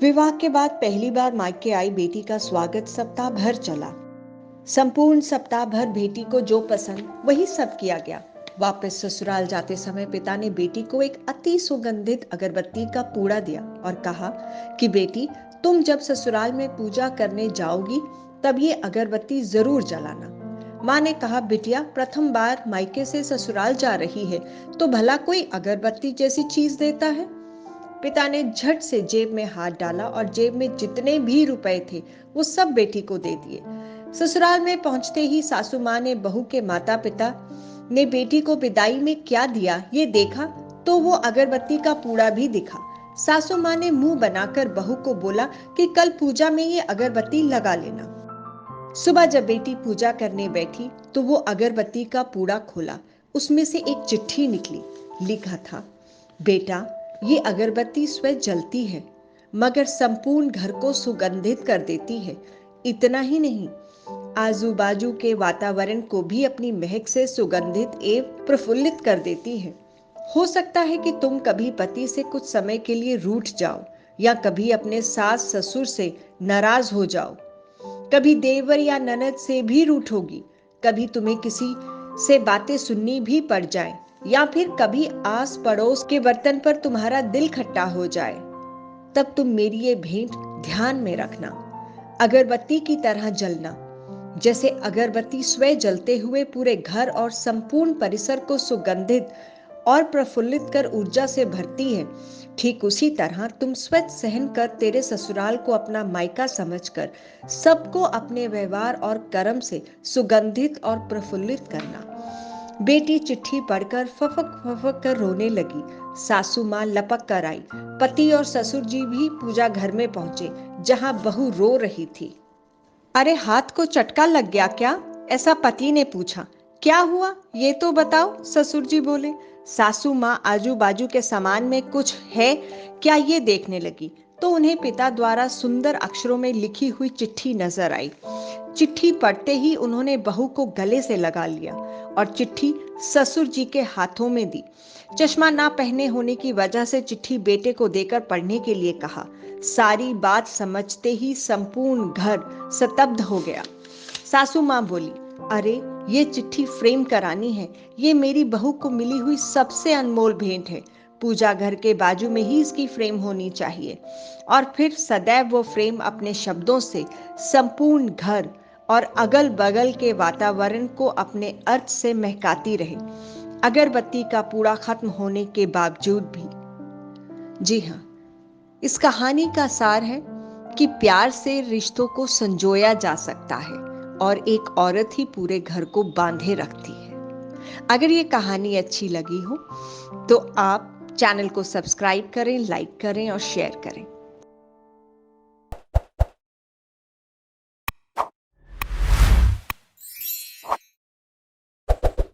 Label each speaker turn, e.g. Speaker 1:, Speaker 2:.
Speaker 1: विवाह के बाद पहली बार मायके आई बेटी का स्वागत सप्ताह भर चला। संपूर्ण सप्ताह भर बेटी को जो पसंद वही सब किया गया। वापस ससुराल जाते समय पिता ने बेटी को एक अति सुगंधित अगरबत्ती का पूड़ा दिया और कहा कि बेटी, तुम जब ससुराल में पूजा करने जाओगी तब ये अगरबत्ती जरूर जलाना। माँ ने कहा, बिटिया, प्रथम बार मायके से ससुराल जा रही है तो भला कोई अगरबत्ती जैसी चीज देता है। पिता ने झट से जेब में हाथ डाला और जेब में जितने भी रुपए थे वो सब बेटी को दे दिए। ससुराल में पहुंचते ही सासू माँ ने बहू के माता पिता ने बेटी को विदाई में क्या दिया ये देखा तो वो अगरबत्ती का पूड़ा भी दिखा। सासू माँ ने मुंह बनाकर बहू को बोला कि कल पूजा में ये अगरबत्ती लगा लेना। सुबह जब बेटी पूजा करने बैठी तो वो अगरबत्ती का पूड़ा खोला। उसमें से एक चिट्ठी निकली। लिखा था, बेटा, ये अगरबत्ती स्वयं जलती है मगर संपूर्ण घर को सुगंधित कर देती है। इतना ही नहीं, आजू बाजू के वातावरण को भी अपनी महक से सुगंधित एवं प्रफुल्लित कर देती है। हो सकता है कि तुम कभी पति से कुछ समय के लिए रूठ जाओ या कभी अपने सास ससुर से नाराज हो जाओ, कभी देवर या ननद से भी रूठोगी, कभी तुम्हें किसी से बातें सुननी भी पड़ जाए या फिर कभी आस पड़ोस के बर्तन पर तुम्हारा दिल खट्टा हो जाए। तब तुम मेरी ये भेंट ध्यान में रखना, अगरबत्ती की तरह जलना। जैसे अगरबत्ती स्वयं जलते हुए पूरे घर और संपूर्ण परिसर को सुगंधित और प्रफुल्लित कर ऊर्जा से भरती है, ठीक उसी तरह तुम स्वयं सहन कर तेरे ससुराल को अपना मायका समझकर सबको अपने व्यवहार और कर्म से सुगंधित और प्रफुल्लित करना। बेटी चिट्ठी पढ़कर फफक फफक कर रोने लगी। सासू माँ लपक कर आई। पति और ससुर जी भी पूजा घर में पहुंचे जहां बहू रो रही थी। अरे, हाथ को चटका लग गया क्या? ऐसा पति ने पूछा। क्या हुआ ये तो बताओ, ससुर जी बोले। सासू माँ आजू बाजू के सामान में कुछ है क्या ये देखने लगी तो उन्हें पिता द्वारा सुंदर अक्षरों में लिखी हुई चिट्ठी नजर आई। चिट्ठी पढ़ते ही उन्होंने बहू को गले से लगा लिया और चिट्ठी ससुर जी के हाथों में दी। चश्मा ना पहने होने की वजह से चिट्ठी बेटे को देकर पढ़ने के लिए कहा। सारी बात समझते ही संपूर्ण घर स्तब्ध हो गया। सासू माँ बोली, अरे, ये चिट्ठी फ्रेम करानी है। ये मेरी बहू को मिली हुई सबसे अनमोल भेंट है। पूजा घर के बाजू में ही इसकी फ्रेम होनी चाहिए और फिर सदैव वो फ्रेम अपने शब्दों से संपूर्ण घर और अगल बगल के वातावरण को अपने अर्थ से महकाती रहे, अगरबत्ती का पूड़ा खत्म होने के बावजूद भी। जी हाँ, इस कहानी का सार है कि प्यार से रिश्तों को संजोया जा सकता है और एक औरत ही पूरे घर को बांधे रखती है। अगर ये कहानी अच्छी लगी हो तो आप चैनल को सब्सक्राइब करें, लाइक करें और शेयर करें।